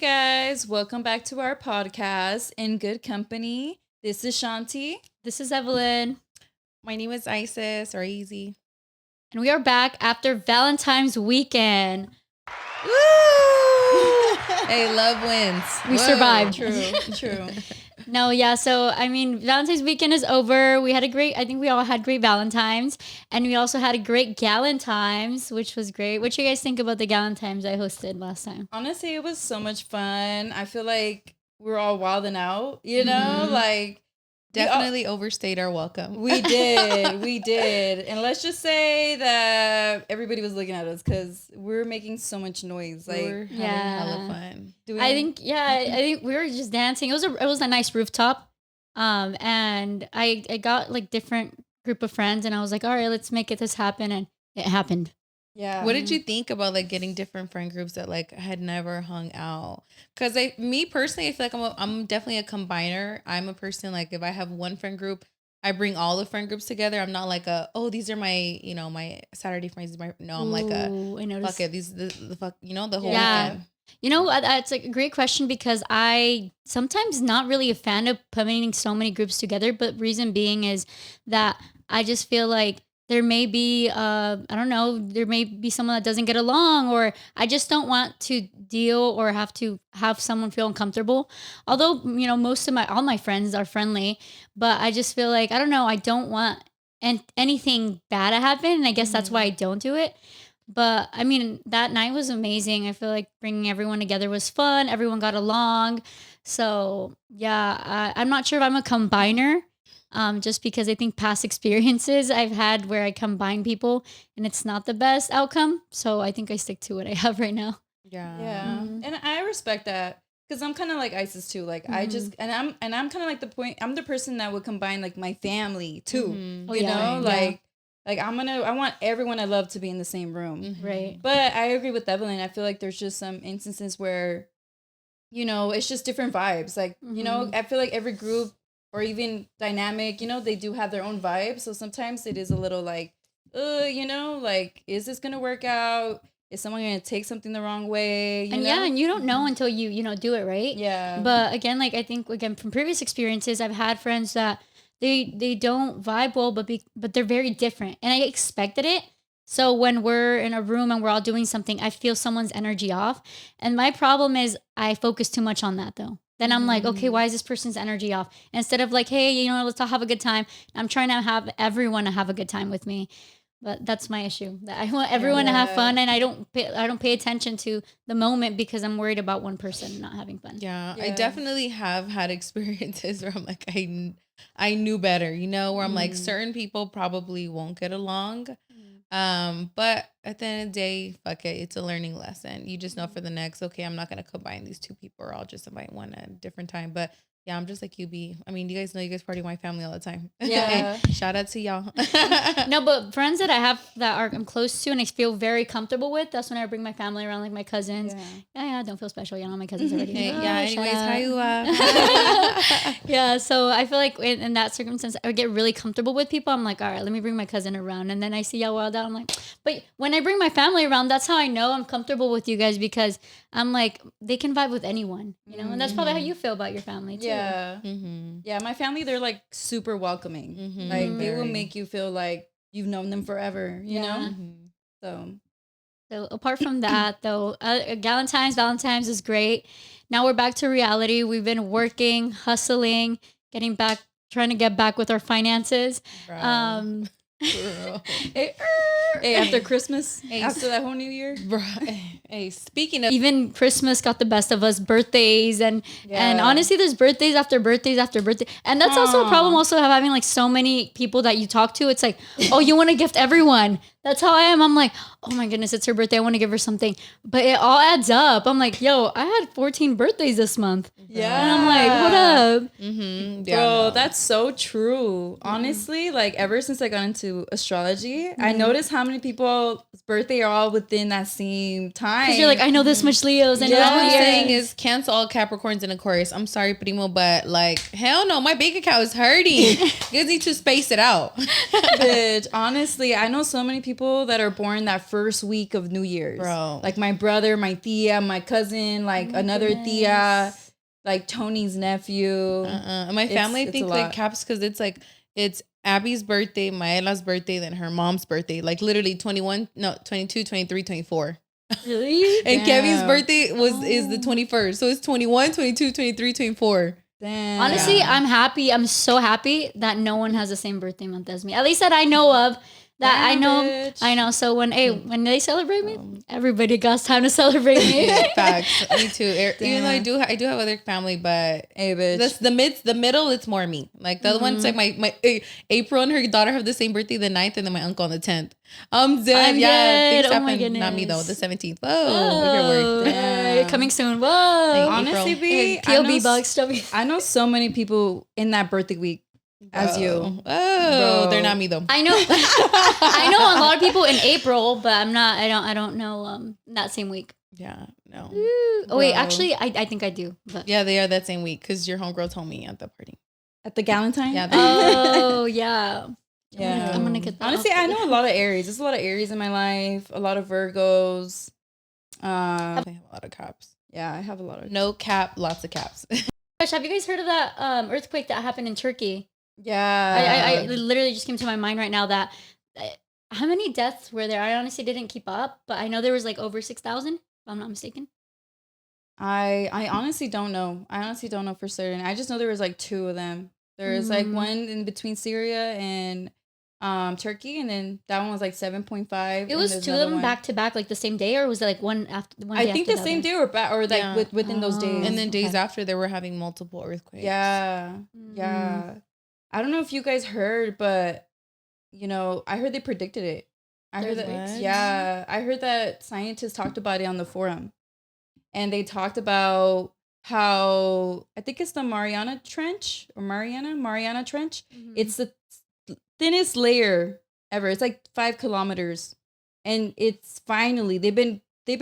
guys, welcome back to our podcast, In Good Company. This is Shanti. This is Evelyn. My name is Isis, or Easy. And we are back after Valentine's weekend. Woo! Hey, love wins. We survived. True. No, yeah. So, I mean, Valentine's weekend is over. I think we all had great Valentines. And we also had a great Galentimes, which was great. What you guys think about the Galentimes I hosted last time? Honestly, it was so much fun. I feel like we're all wilding out, you know? Like, Definitely overstayed our welcome. we did. And let's just say that everybody was looking at us because we're making so much noise. Like, We're having hella fun. I think we were just dancing. It was a nice rooftop. And I got like different group of friends and I was like, all right, let's make this happen. And it happened. Yeah. What did you think about like getting different friend groups that like had never hung out? Because me personally, I feel like I'm definitely a combiner. I'm a person like if I have one friend group, I bring all the friend groups together. I'm not like these are my my Saturday friends. I'm like I noticed. fuck it. These the fuck the whole Yeah. weekend. That's a great question because I sometimes not really a fan of putting so many groups together, but reason being is that I just feel like there may be there may be someone that doesn't get along, or I just don't want to deal or have to have someone feel uncomfortable. Although, all my friends are friendly, but I just feel like, I don't know, I don't want anything bad to happen. And I guess that's why I don't do it. But I mean, that night was amazing. I feel like bringing everyone together was fun. Everyone got along. So yeah, I'm not sure if I'm a combiner. Just because I think past experiences I've had where I combine people and it's not the best outcome. So I think I stick to what I have right now. Yeah. And I respect that because I'm kind of like Isis too. Like I just, and I'm kind of like I'm the person that would combine like my family too. Oh, You yeah. know, like I want everyone I love to be in the same room. Right. But I agree with Evelyn. I feel like there's just some instances where, it's just different vibes. Like, I feel like every group or even dynamic, they do have their own vibe. So sometimes it is a little like, like, is this going to work out? Is someone going to take something the wrong way? And you don't know until you do it, right? Yeah. But again, like I think again from previous experiences, I've had friends that they don't vibe well, but they're very different, and I expected it. So when we're in a room and we're all doing something, I feel someone's energy off, and my problem is I focus too much on that though. Then I'm like, okay, why is this person's energy off? Instead of like, hey, let's all have a good time. I'm trying to have everyone to have a good time with me. But that's my issue. That I want everyone to have fun, and I don't pay attention to the moment because I'm worried about one person not having fun. Yeah, I definitely have had experiences where I'm like, I knew better, where I'm like, certain people probably won't get along. But at the end of the day, fuck it. It's a learning lesson. You just know for the next, okay, I'm not going to combine these two people, or I'll just invite one at a different time. But yeah, I'm just like you, B. I mean, you guys know you guys party with my family all the time. Yeah. Shout out to y'all. No, but friends that I have that I'm close to and I feel very comfortable with, that's when I bring my family around, like my cousins. Yeah, don't feel special. My cousins already. Hey, Shout anyways, out. how you are? Yeah, so I feel like in that circumstance, I would get really comfortable with people. I'm like, all right, let me bring my cousin around. And then I see y'all wild out. I'm like, but when I bring my family around, that's how I know I'm comfortable with you guys, because I'm like, they can vibe with anyone, and that's probably how you feel about your family too. Yeah. Yeah, my family, they're like super welcoming. Like they will make you feel like you've known them forever, you know? So apart from that, though, Valentine's is great. Now we're back to reality. We've been working, hustling, trying to get back with our finances. Bro. Hey, after Christmas, after that whole New Year, Bro. Hey, speaking of, even Christmas got the best of us, birthdays and honestly, there's birthdays after birthdays after birthday, and that's also a problem. Also, of having like so many people that you talk to, it's like, oh, you want to gift everyone. That's how I am. I'm like, oh my goodness, it's her birthday. I want to give her something, but it all adds up. I'm like, yo, I had 14 birthdays this month. Yeah, and I'm like, what up? Bro, that's so true. Honestly, like ever since I got into astrology, I noticed how many people's birthday are all within that same time. Because you're like, I know this much Leos. And What I'm Yes. saying is cancel all Capricorns and Aquarius. I'm sorry, primo, but like, hell no, my bank account is hurting. You guys need to space it out. Bitch, honestly, I know so many people that are born that first week of New Year's. Bro. Like my brother, my tia, my cousin, like another tia, like Tony's nephew. My family it's think a like lot. Caps because it's Abby's birthday, Maela's birthday, then her mom's birthday. Like literally 22, 23, 24. Really? And Damn. Kevin's birthday is the 21st. So it's 21, 22, 23, 24. Damn. Honestly, Yeah. I'm happy. I'm so happy that no one has the same birthday month as me. At least that I know of. That I Damn, know. bitch. I know. So when they celebrate me, everybody got time to celebrate me. Facts. Me too. Even though I do have other family, but Hey, bitch. that's the middle. It's more me. Like the other one's like my April and her daughter have the same birthday, the 9th, and then my uncle on the 10th. I'm dead. I'm Yeah, dead. things Oh my happen. Not me though. goodness. The 17th. Whoa, Whoa. Damn. Coming soon. Whoa. Honestly, April. B, POB box. W. I know so many people in that birthday week as you. Oh, Bro. they're not me though. I know. I know a lot of people in April, but I'm not. I don't know. That same week. Yeah, no. Oh wait, Bro. actually, I think I do. But Yeah, they are that same week because your homegirl told me at the party. At the Galentine? Yeah. oh yeah. Yeah. I'm gonna get that. Honestly, I know a lot of Aries. There's a lot of Aries in my life. A lot of Virgos. They have a lot of caps. Yeah, I have a lot of. No cap, lots of caps. Gosh, have you guys heard of that earthquake that happened in Turkey? Yeah. I literally just came to my mind right now that how many deaths were there? I honestly didn't keep up, but I know there was like over 6,000, if I'm not mistaken. I honestly don't know. I honestly don't know for certain. I just know there was like 2 of them. There was like one in between Syria and Turkey, and then that one was like 7.5. It was 2 of them back to back, like the same day, or was it like one after one? I day think after the same day or back or like Yeah. within those days. And then days Okay. after, they were having multiple earthquakes. Yeah. Mm. Yeah. I don't know if you guys heard, but you know, I heard they predicted it. I heard that. What? Yeah, I heard that scientists talked about it on the forum, and they talked about how I think it's the Mariana Trench or Mariana Trench. Mhm. It's the thinnest layer ever. It's like 5 kilometers, and it's finally they've been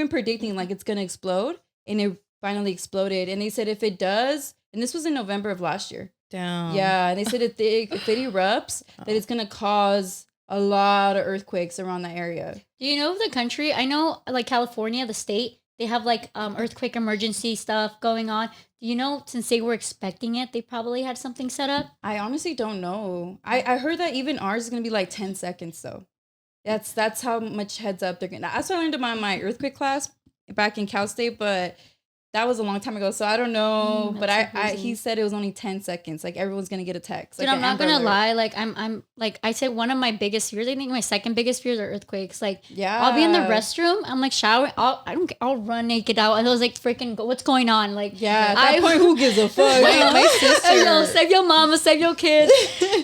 predicting like it's gonna explode, and it finally exploded. And they said if it does, and this was in November of last year. Down. Yeah, and they said if it erupts, that it's gonna cause a lot of earthquakes around that area. Do you know of the country? I know, like California, the state, they have like earthquake emergency stuff going on. Do you know, since they were expecting it, they probably had something set up? I honestly don't know. I heard that even ours is gonna be like 10 seconds though. That's how much heads up they're gonna. That's what I learned about my earthquake class back in Cal State, but that was a long time ago, so I don't know. But That's so I crazy. he said it was only 10 seconds. Like everyone's gonna get a text. Dude, like I'm an not Amber gonna Alert. lie. Like I'm like I said, one of my biggest fears. I think my second biggest fears are earthquakes. Like Yeah, I'll be in the restroom. I'm like showering. I'll run naked out. And I was like freaking. What's going on? Like Yeah, at that point, who gives a fuck? My sister. Yo, save your mama, save your kids.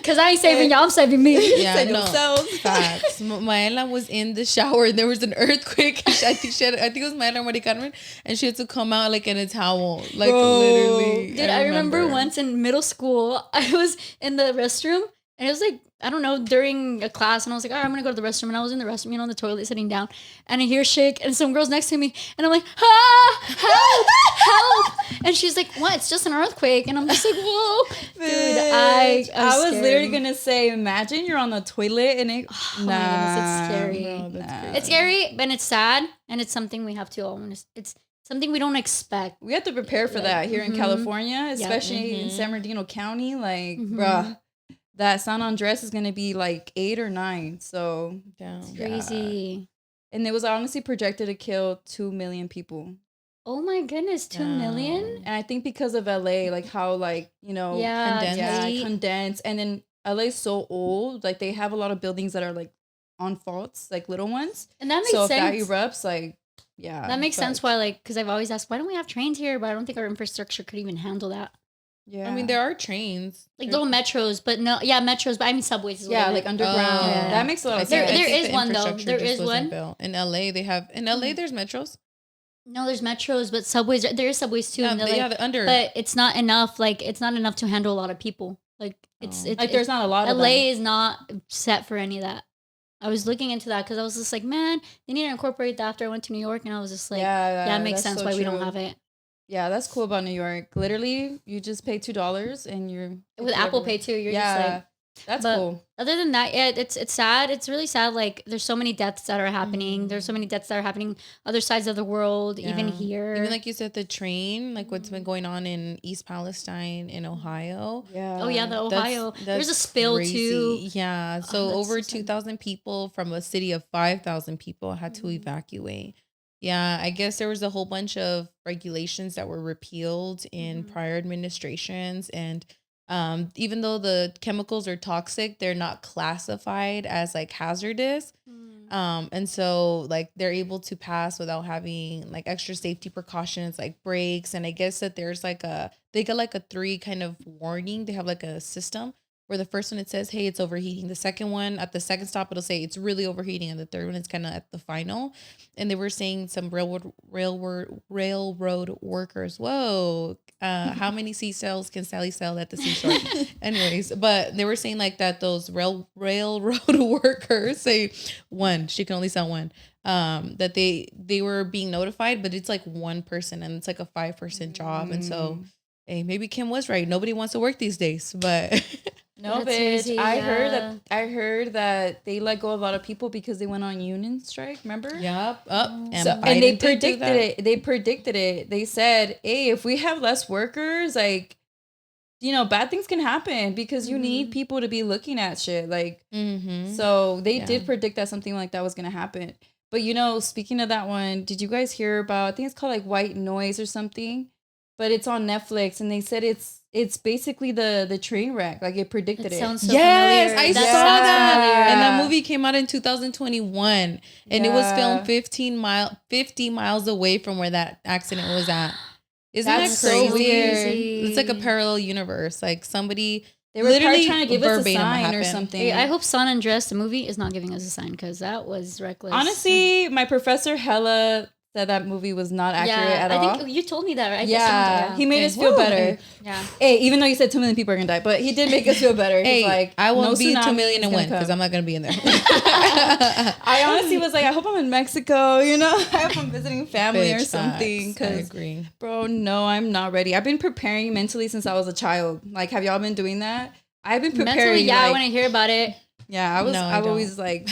Cause I ain't saving y'all. I'm saving me. Yeah, Save no. yourselves. Facts. Maela was in the shower and there was an earthquake. I think it was Maela Maria Carmen, and she had to come out like in a towel, like Bro. literally. Dude, I remember once in middle school, I was in the restroom and it was like, I don't know, during a class, and I was like, all right, I'm gonna go to the restroom. And I was in the restroom, on the toilet sitting down, and I hear shake, and some girl's next to me, and I'm like, help, help. And she's like, what? It's just an earthquake. And I'm just like, whoa. Dude, I was scared. literally gonna say, imagine you're on the toilet and it. Oh my goodness, it's scary. Bro, that's Nah. crazy. It's scary, and it's sad, and it's something we have to all, it's something we don't expect. We have to prepare for that here in Mhm. California, especially in Mhm. San Bernardino County. Like, Mhm. bruh, that San Andres is gonna be like 8 or 9. So, Down. Yeah. Crazy. and it was honestly projected to kill 2 million people. Oh my goodness, 2 million? And I think because of LA, like how like, you know, Yeah, condensed. condensed. And then LA's so old, like they have a lot of buildings that are like on faults, like little ones. And that makes So if that sense. erupts, like, yeah. That makes but- sense why, like, because I've always asked, why don't we have trains here? But I don't think our infrastructure could even handle that. Yeah. I mean, there are trains. Like There- little metros, but no, yeah, metros, but I mean subways. Is what Yeah, I like meant. underground. Yeah. That makes a lot of There- sense. there think is the one, though. infrastructure There just is wasn't one. built. In LA, they have. In LA, there's metros. No, there's metros, but subways. There is subways too. Yeah, and they're yeah, like, the under. but it's not enough. Like, it's not enough to handle a lot of people. Like, it's Oh. it's Like there's not a lot of LA them. is not set for any of that I was looking into that because I was just like, man, they need to incorporate that after I went to New York. And I was just like, yeah, it makes sense why we don't have it. Yeah, that's cool about New York. Literally, you just pay $2 and you're with Apple Pay too. You're just like, that's cool. Other than that, yeah, it's sad. It's really sad. Like there's so many deaths that are happening. There's so many deaths that are happening other sides of the world, even here. Even like you said, the train, like what's been going on in East Palestine in Ohio. Yeah. Oh yeah, the Ohio. There's a spill too. Yeah. So over 2,000 people from a city of 5,000 people had to evacuate. Yeah, I guess there was a whole bunch of regulations that were repealed in prior administrations, and even though the chemicals are toxic, they're not classified as like hazardous. And so like they're able to pass without having like extra safety precautions like brakes. And I guess that there's like they get like a 3 kind of warning. They have like a system where the first one it says, hey, it's overheating. The second one, at the second stop, it'll say it's really overheating. And the third one is kind of at the final. And they were saying some railroad workers, whoa, how many seashells can Sally sell at the seashore? Anyways, but they were saying like that those railroad workers say one, she can only sell one. That they were being notified, but it's like one person and it's like a 5-person job. And so, hey, maybe Kim was right. Nobody wants to work these days, but no, bitch. Easy, I heard that they let go of a lot of people because they went on union strike. Remember? Yep. And they predicted it. They predicted it. They said, "Hey, if we have less workers, like, you know, bad things can happen because you need people to be looking at shit." Like, so they did predict that something like that was gonna happen. But you know, speaking of that one, did you guys hear about? I think it's called like White Noise or something, but it's on Netflix, and they said it's basically the train wreck. Like it predicted it. Sounds so yes, familiar. I saw that. And that movie came out in 2021, and it was filmed 50 miles away from where that accident was at. Isn't that crazy? So weird. It's like a parallel universe. Like somebody. They were literally trying to give us a sign or something. Hey, I hope San Andreas, the movie, is not giving us a sign because that was reckless. Honestly, my professor hella said that movie was not accurate at all. I think you told me that, right? He made us feel better. Yeah. Hey, even though you said 2 million people are gonna die, but he did make us feel better. Hey, he's like, I won't be 2,000,001 because I'm not gonna be in there. I honestly was like, I hope I'm in Mexico. You know, I hope I'm visiting family or something. Because I agree, bro. No, I'm not ready. I've been preparing mentally since I was a child. Like, have y'all been doing that? I've been preparing. Mentally, yeah, I want to hear about it. Yeah, I've always like,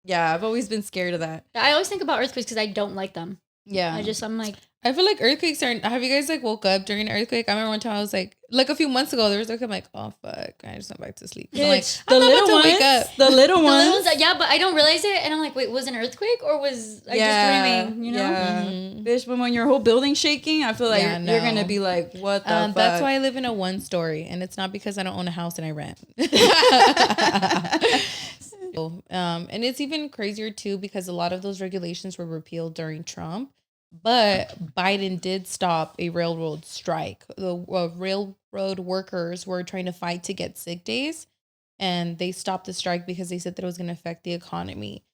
yeah, I've always been scared of that. I always think about earthquakes because I don't like them. Yeah, I'm like, I feel like earthquakes are. Have you guys like woke up during an earthquake? I remember one time I was like a few months ago, there was like, I'm like, oh fuck, I just went back to sleep. I'm like, the little ones, wake up. The little ones, yeah, but I don't realize it, and I'm like, wait, was it an earthquake or was I just dreaming? You know, bitch. But when your whole building shaking, I feel like you're gonna be like, what the fuck? That's why I live in a 1-story, and it's not because I don't own a house and I rent. And it's even crazier too because a lot of those regulations were repealed during Trump. But Biden did stop a railroad strike. The railroad workers were trying to fight to get sick days, and they stopped the strike because they said that it was going to affect the economy.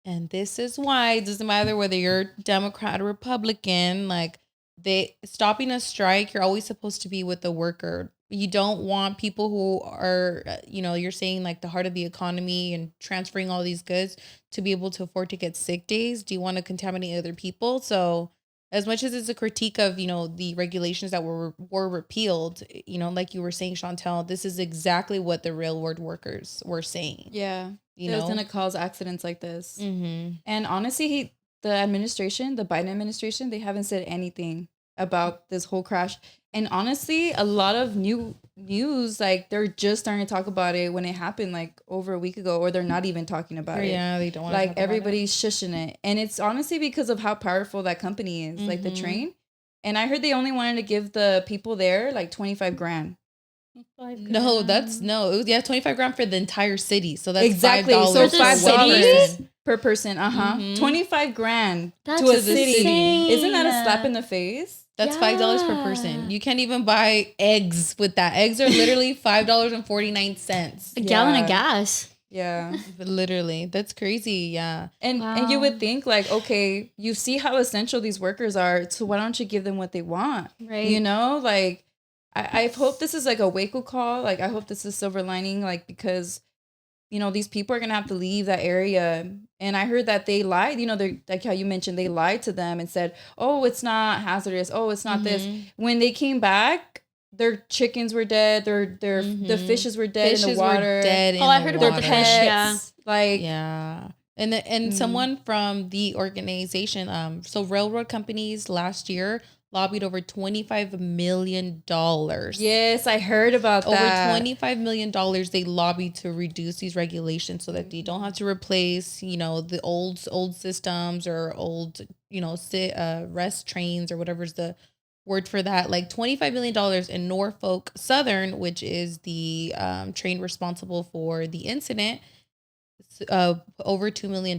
And this is why it doesn't matter whether you're Democrat or Republican, like they stopping a strike, you're always supposed to be with the worker. You don't want people who are, you're saying like the heart of the economy and transferring all these goods to be able to afford to get sick days. Do you want to contaminate other people? So as much as it's a critique of, the regulations that were repealed, like you were saying, Chantel, this is exactly what the railroad workers were saying. Yeah. It was going to cause accidents like this. Mm-hmm. And honestly, the Biden administration, they haven't said anything about this whole crash. And honestly, a lot of news, like they're just starting to talk about it when it happened like over a week ago, or they're not even talking about it. Yeah, they don't want to. Like everybody's shushing it. And it's honestly because of how powerful that company is, like the train. And I heard they only wanted to give the people there like 25 grand. No, it was 25 grand for the entire city. So that's exactly $5 so $5 per person. 25 grand to a city. Insane. Isn't that a slap in the face? That's $5 per person. You can't even buy eggs with that. Eggs are literally $5.49. A gallon of gas. Yeah. Literally. That's crazy. Yeah. And you would think like, okay, you see how essential these workers are, so why don't you give them what they want? Right. Like I hope this is like a wake-up call. Like I hope this is silver lining, like because these people are going to have to leave that area. And I heard that they lied, they're like how you mentioned, they lied to them and said, oh, it's not hazardous. Oh, it's not this. When they came back, their chickens were dead. The fishes were dead in the water. Were dead in I heard about the pets. Yeah. Like, yeah. And someone from the organization, so railroad companies last year lobbied over $25 million. Yes, I heard about that. Over $25 million they lobbied to reduce these regulations so that they don't have to replace, the old systems or old, rest trains or whatever's the word for that. Like $25 million in Norfolk Southern, which is the train responsible for the incident, over $2 million.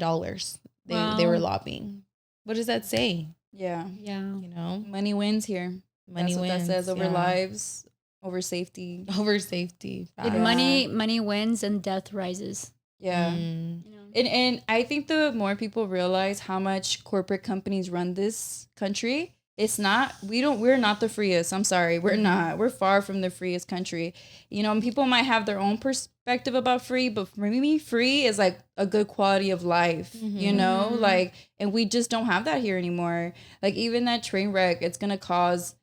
They were lobbying. What does that say? Yeah. Money wins here. Money wins. That says over lives, over safety. Over safety. Money wins and death rises. Yeah. And I think the more people realize how much corporate companies run this country, it's not, we're not the freest. I'm sorry. We're not. We're far from the freest country. People might have their own perspective about free, but for me, free is like a good quality of life, like, and we just don't have that here anymore. Like even that train wreck, it's going to cause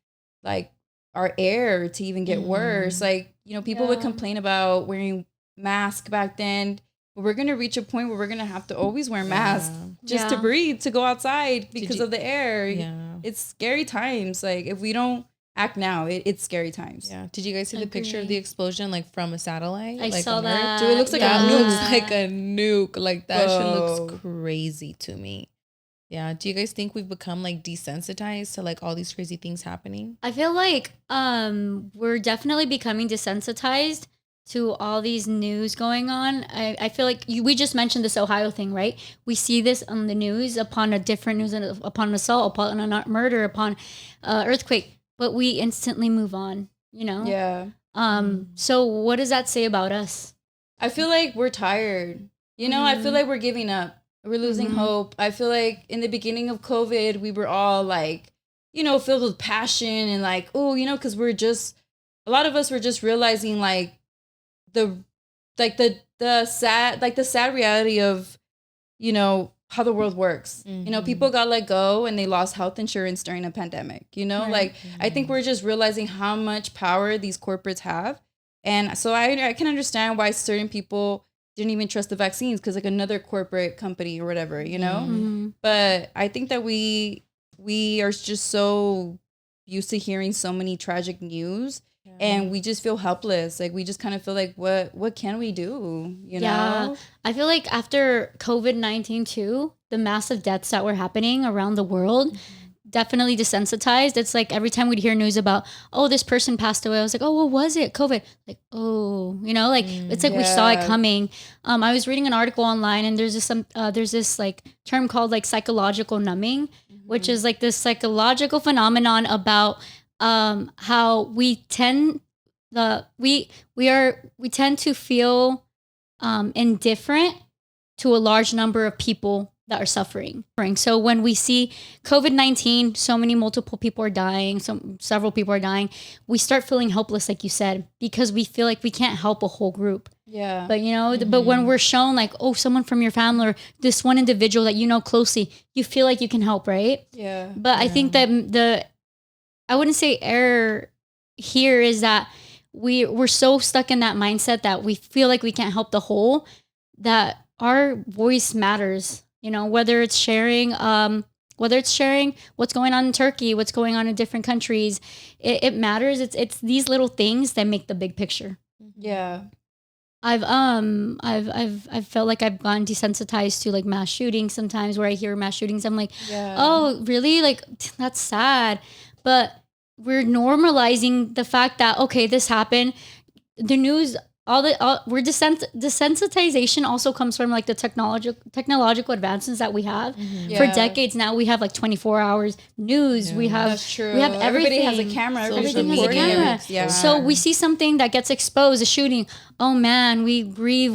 like our air to even get worse. Like, people would complain about wearing masks back then. We're going to reach a point where we're going to have to always wear masks just to breathe, to go outside because of the air. Yeah. It's scary times. Like if we don't act now, it's scary times. Yeah. Did you guys see the picture of the explosion like from a satellite? I saw that. Dude, it looks like that a nuke. looks like a nuke. Like that shit looks crazy to me. Yeah. Do you guys think we've become like desensitized to like all these crazy things happening? I feel like we're definitely becoming desensitized to all these news going on. I feel like we just mentioned this Ohio thing, right? We see this on the news upon a different news, upon an assault, upon a murder, upon earthquake, but we instantly move on, Yeah. So what does that say about us? I feel like we're tired. I feel like we're giving up. We're losing hope. I feel like in the beginning of COVID, we were all like, filled with passion and like, oh, because a lot of us were just realizing like, the sad reality of how the world works. People got let go and they lost health insurance during a pandemic. Like I think we're just realizing how much power these corporates have, and so I can understand why certain people didn't even trust the vaccines because like another corporate company or whatever, But I think that we are just so used to hearing so many tragic news. And we just feel helpless. Like we just kind of feel like, what can we do? Yeah. I feel like after COVID-19 too, the massive deaths that were happening around the world definitely desensitized. It's like every time we'd hear news about, oh, this person passed away, I was like, oh, what was it? COVID. Like, oh, like it's like we saw it coming. I was reading an article online and there's this like term called like psychological numbing, which is like this psychological phenomenon about how we tend to feel indifferent to a large number of people that are suffering. So when we see COVID-19, multiple people are dying, several people are dying, we start feeling helpless, like you said, because we feel like we can't help a whole group. Yeah. But but when we're shown like, oh, someone from your family or this one individual that closely, you feel like you can help, right? Yeah. But I think that I wouldn't say error here is that we're so stuck in that mindset that we feel like we can't help the whole, that our voice matters, whether it's sharing what's going on in Turkey, what's going on in different countries, it matters. It's these little things that make the big picture. Yeah. I've felt like I've gotten desensitized to like mass shootings sometimes, where I hear mass shootings. I'm like, oh, really? Like, that's sad. But we're normalizing the fact that, okay, this happened. The news, desensitization also comes from like the technological advancements that we have. For decades now. We have like 24 hours news. We have, that's true. We have everything. Everybody has a camera. Everything has a camera. Yeah. So we see something that gets exposed, a shooting. Oh man, we grieve.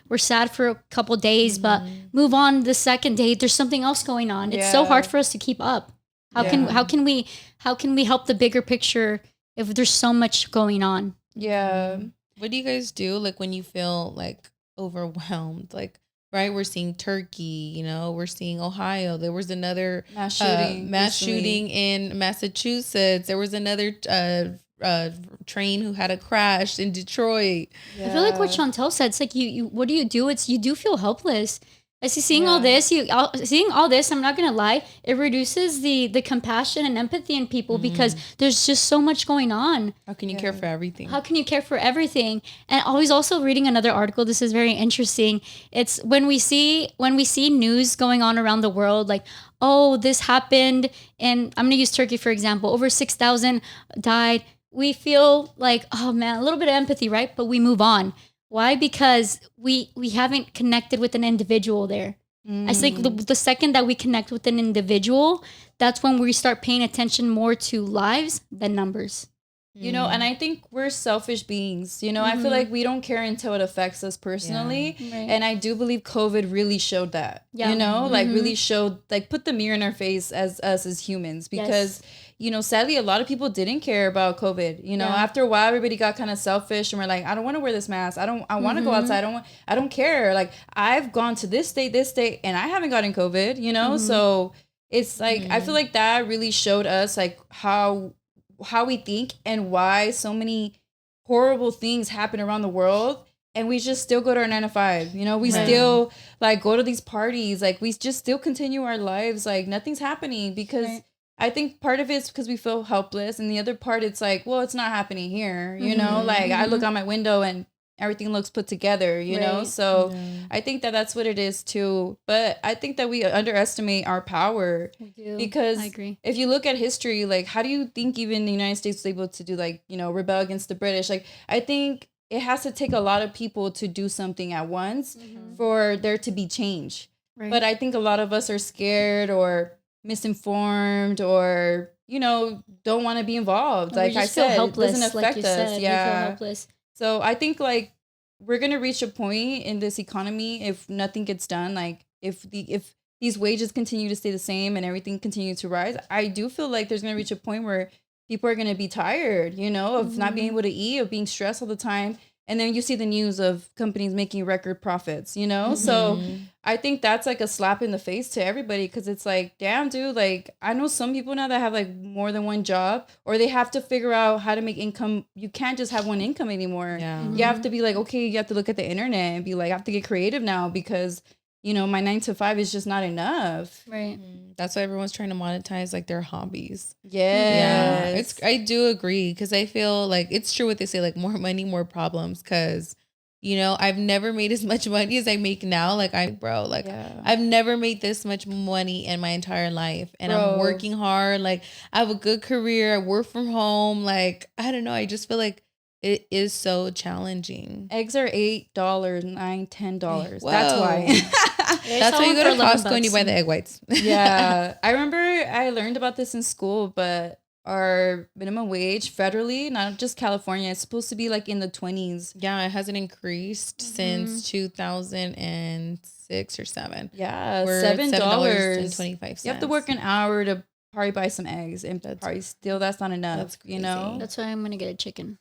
We're sad for a couple days, but move on the second day. There's something else going on. It's so hard for us to keep up. How can we help the bigger picture if there's so much going on? Yeah. What do you guys do like when you feel like overwhelmed. Like, right, we're seeing Turkey, you know, we're seeing Ohio. There was another Mass shooting in Massachusetts. There was another train who had a crash in Detroit. I feel like what Chantel said, it's like you what do? It's you do feel helpless. I see seeing all this, seeing all this, I'm not gonna lie, it reduces the compassion and empathy in people because there's just so much going on. How can you care for everything? How can you care for everything? And I was also reading another article. This is very interesting. It's when we see news going on around the world, like, oh, this happened, and I'm gonna use Turkey for example. Over 6,000 died. We feel like, oh man, a little bit of empathy, right? But we move on. Why? Because we haven't connected with an individual there. I think the second that we connect with an individual, that's when we start paying attention more to lives than numbers. You know, and I think we're selfish beings. You know, I feel like we don't care until it affects us personally. Yeah. Right. And I do believe COVID really showed that. Yeah. You know, like really showed, like put the mirror in our face as us as humans. Because, you know, sadly, a lot of people didn't care about COVID. You know, after a while, everybody got kind of selfish and we're like, I don't want to wear this mask. I want to go outside. I don't care. Like, I've gone to this state, and I haven't gotten COVID, you know? So it's like, I feel like that really showed us like how we think and why so many horrible things happen around the world, and we just still go to our 9 to 5. You know, we still like go to these parties, like we just still continue our lives like nothing's happening, because I think part of it's because we feel helpless, and the other part it's like, well, it's not happening here, you know, like I look out my window and everything looks put together, you know? So I think that that's what it is too. But I think that we underestimate our power. We do. Because I agree. If you look at history, like how do you think even the United States was able to do, like, you know, rebel against the British? Like, I think it has to take a lot of people to do something at once for there to be change. Right. But I think a lot of us are scared or misinformed or, you know, don't want to be involved. Like I said, it doesn't affect us. Yeah. We feel helpless. So I think like we're gonna reach a point in this economy if nothing gets done. Like if these wages continue to stay the same and everything continues to rise, I do feel like there's gonna reach a point where people are gonna be tired, you know, of not being able to eat, of being stressed all the time. And then you see the news of companies making record profits, you know? So I think that's like a slap in the face to everybody, because it's like, damn, dude, like I know some people now that have like more than one job, or they have to figure out how to make income. You can't just have one income anymore. Yeah. You have to be like, okay, you have to look at the internet and be like, I have to get creative now because, you know, my 9 to 5 is just not enough. Right. That's why everyone's trying to monetize like their hobbies. Yes. Yeah. I do agree, because I feel like it's true what they say, like more money, more problems. Because, you know, I've never made as much money as I make now. Like I've never made this much money in my entire life, and I'm working hard. Like I have a good career. I work from home. Like, I don't know. I just feel like it is so challenging. Eggs are $8, $9, $10. Whoa. That's why. That's why you go to Costco and you buy the egg whites. Yeah. I remember I learned about this in school, but our minimum wage federally, not just California, it's supposed to be like in the 20s. Yeah, it hasn't increased since 2006 or 7. Yeah, we're $7.25. You have to work an hour to probably buy some eggs, and probably still that's not enough, you know? That's why I'm going to get a chicken.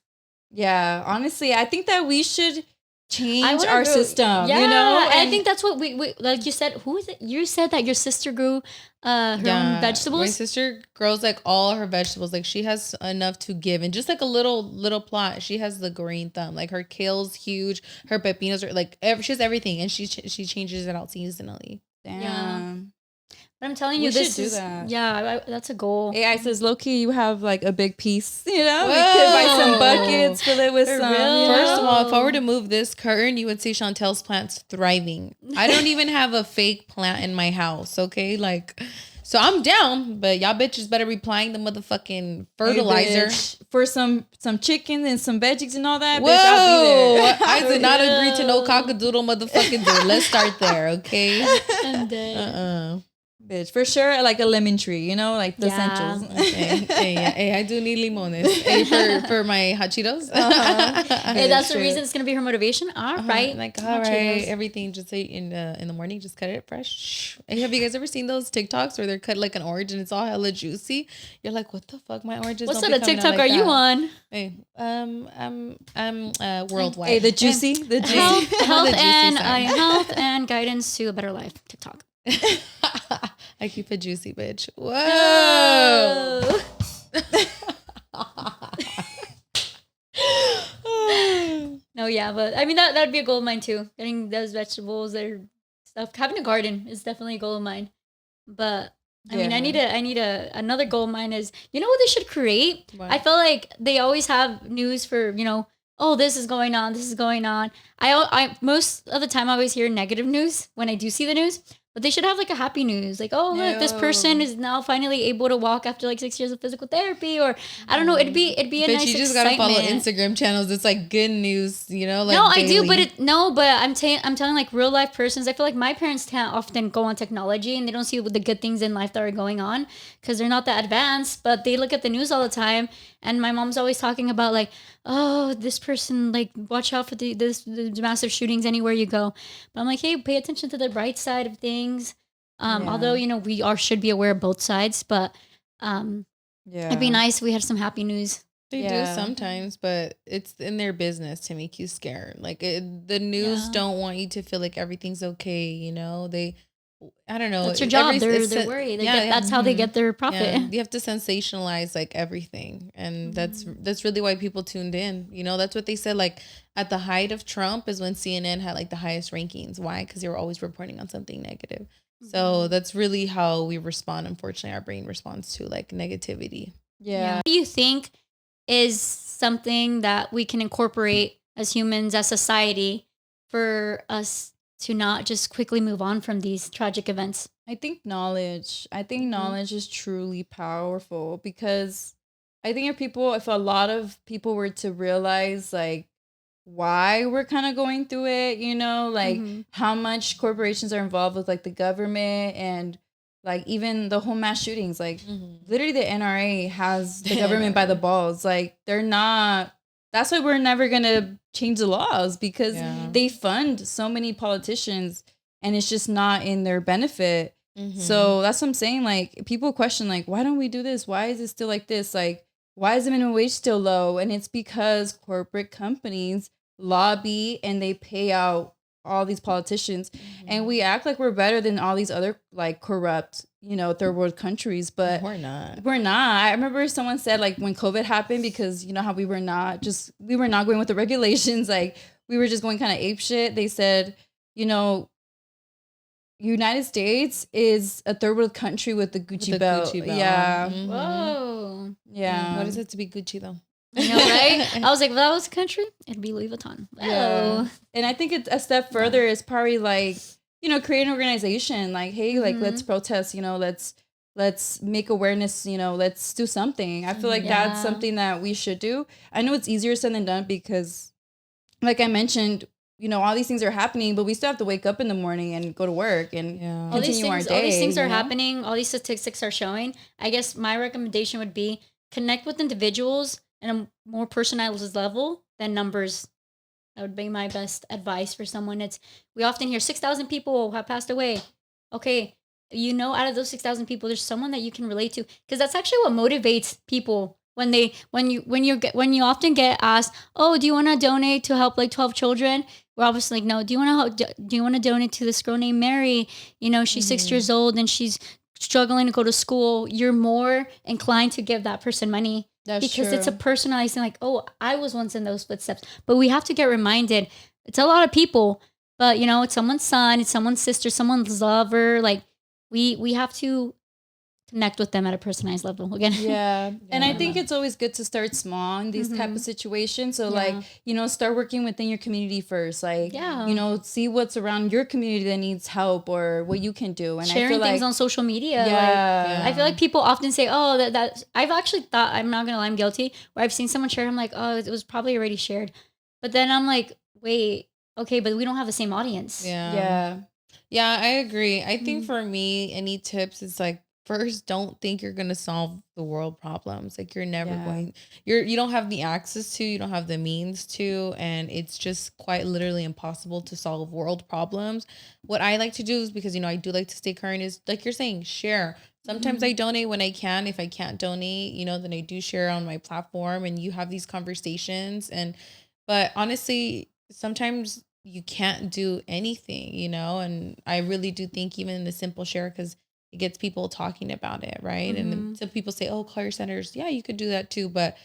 Yeah, honestly, I think that we should change our system, you know? And I think that's what we like you said, who is it? You said that your sister grew her own vegetables? My sister grows like all her vegetables. Like she has enough to give, and just like a little plot. She has the green thumb. Like her kale's huge. Her pepinos are like, she has everything, and she changes it out seasonally. Damn. Yeah. But I'm telling you, this is that. Yeah, that's a goal. AI says, low key, you have like a big piece. You know, we could buy some buckets, fill it with some. First of all, if I were to move this curtain, you would see Chantel's plants thriving. I don't even have a fake plant in my house. Okay, like, so I'm down, but y'all bitches better be applying the motherfucking fertilizer for some chicken and some veggies and all that. Whoa, bitch, I'll be there. I did not agree to no cockadoodle motherfucking do. Let's start there, okay? Bitch, for sure, like a lemon tree, you know, like the Yeah. essentials. Hey, I do need limones. Hey, for my hot Cheetos. Hey, that's the reason it's gonna be her motivation. All right, Like, hot all right, Cheetos. everything just say in the morning, just cut it fresh. Hey, have you guys ever seen those TikToks where they're cut like an orange and it's all hella juicy? You're like, what the fuck? My oranges. What don't sort be of coming out TikTok like are you that. on? Hey, I'm worldwide. Hey, the juicy, the juicy. Health The juicy and side. health and guidance to a better life. TikTok. I keep it juicy, bitch. Whoa. No, yeah, but I mean that would be a goal of mine too. Getting those vegetables, their stuff. Having a garden is definitely a goal of mine. But I mean, I need another goal of mine is, you know what they should create? What? I feel like they always have news for, you know, oh, this is going on, this is going on. I most of the time I always hear negative news when I do see the news. But they should have like a happy news, like, oh look, this person is now finally able to walk after like 6 years of physical therapy, or I don't know. It'd be a Bitch, nice you just excitement. gotta follow Instagram channels. It's like good news, you know. Like No, I do, daily. but I'm telling like real life persons. I feel like my parents can't often go on technology and they don't see the good things in life that are going on because they're not that advanced. But they look at the news all the time, and my mom's always talking about like, oh, this person, like, watch out for the massive shootings anywhere you go. But I'm like, hey, pay attention to the bright side of things. Although, you know, we should be aware of both sides, but it'd be nice if we had some happy news. They do sometimes, but it's in their business to make you scared. Like the news don't want you to feel like everything's okay. You know, I don't know. That's your job. They're worried. That's how they get their profit. Yeah. You have to sensationalize like everything, and that's really why people tuned in. You know, that's what they said. Like at the height of Trump is when CNN had like the highest rankings. Why? Because they were always reporting on something negative. So that's really how we respond. Unfortunately, our brain responds to like negativity. Yeah. What do you think is something that we can incorporate as humans, as society, for us to not just quickly move on from these tragic events? I think knowledge. I think knowledge is truly powerful because I think if a lot of people were to realize like why we're kind of going through it, you know, like how much corporations are involved with like the government and like even the whole mass shootings, like literally the NRA has the government by the balls. Like that's why we're never going to change the laws because they fund so many politicians and it's just not in their benefit. So that's what I'm saying. Like people question like, why don't we do this? Why is it still like this? Like, why is the minimum wage still low? And it's because corporate companies lobby and they pay out all these politicians and we act like we're better than all these other like corrupt, you know, third world countries, but we're not. I remember someone said like when COVID happened, because you know how we were not going with the regulations, like we were just going kind of ape shit. They said, you know, United States is a third world country with the Gucci belt. Yeah. Whoa. Yeah. What is it to be Gucci though? I know, right? I was like, if that was a country, it'd be Louis Vuitton. Yeah. And I think it's a step further is probably like, you know, create an organization like, hey, like let's protest, you know, let's make awareness, you know, let's do something. I feel like that's something that we should do. I know it's easier said than done because like I mentioned, you know, all these things are happening, but we still have to wake up in the morning and go to work and continue our day. All these things are happening. All these statistics are showing. I guess my recommendation would be connect with individuals at a more personalized level than numbers. That would be my best advice for someone. We often hear 6,000 people have passed away. Okay, you know, out of those 6,000 people, there's someone that you can relate to, because that's actually what motivates people when you often get asked, oh, do you want to donate to help like 12 children? We're obviously like, no. Do you want to donate to this girl named Mary? You know, she's 6 years old and she's struggling to go to school. You're more inclined to give that person money. Because it's a personalized thing, like, oh, I was once in those footsteps. But we have to get reminded, it's a lot of people, but, you know, it's someone's son, it's someone's sister, someone's lover. Like, we have to connect with them at a personalized level again. Yeah. And I think it's always good to start small in these type of situations. So like, you know, start working within your community first. Like, you know, see what's around your community that needs help or what you can do. And sharing I feel things like, on social media. Yeah. Like, I feel like people often say, oh, that I've actually thought, I'm not going to lie, I'm guilty, where I've seen someone share, I'm like, oh, it was probably already shared. But then I'm like, wait, okay, but we don't have the same audience. Yeah. Yeah, I agree. I think for me, any tips is like, first, don't think you're gonna solve the world problems. Like you're never Yeah. going. You don't have the access to. You don't have the means to, and it's just quite literally impossible to solve world problems. What I like to do is, because I do like to stay current, is like you're saying, share. Sometimes I donate when I can. If I can't donate, then I do share on my platform, and you have these conversations. But honestly, sometimes you can't do anything, and I really do think even the simple share, because it gets people talking about it, right? And then some people say, oh, call your senators. Yeah, you could do that too. But